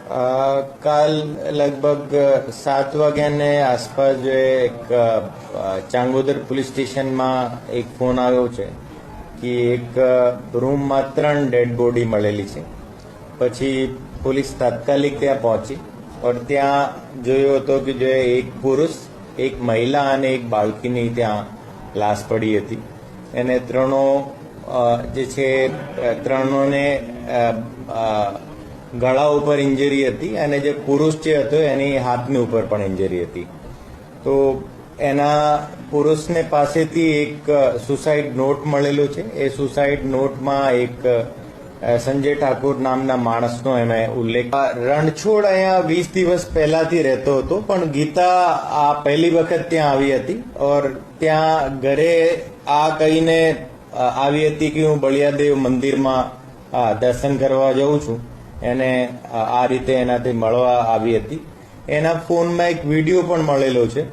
કાલ લગભગ 7 વાગ્યાને આસપાસ જે એક ચાંગોદર પોલીસ સ્ટેશનમાં એક ફોન આવ્યો છે કે એક રૂમમાં 3 ડેડ બોડી મળેલી છે. પછી પોલીસ તાત્કાલિક ત્યાં પહોંચી और ત્યાં જોયો હતો કે જે એક પુરુષ, એક મહિલા અને એક બાળકીની ત્યાં લાશ પડી હતી. એને જે છે ત્રણોને ગળા ઉપર ઇન્જરી હતી અને જે પુરુષ જે હતો એની હાથની ઉપર પણ ઇન્જરી હતી. તો એના પુરુષને પાસેથી એક સુસાઇડ નોટ મળેલો છે. એ સુસાઇડ નોટમાં એક સંજય ઠાકુર નામના માણસનો એને ઉલ્લેખ. રણછોડ અહીંયા 20 દિવસ પહેલાથી રહેતો હતો, પણ ગીતા આ પહેલી વખત ત્યાં આવી હતી ઓર ત્યાં ઘરે આ કહીને આવી હતી કે હું બળિયાદેવ મંદિરમાં દર્શન કરવા જાઉં છું. એને આ રીતે એનાથી મળવા આવી હતી. એના ફોનમાં એક વિડીયો પણ મળેલો છે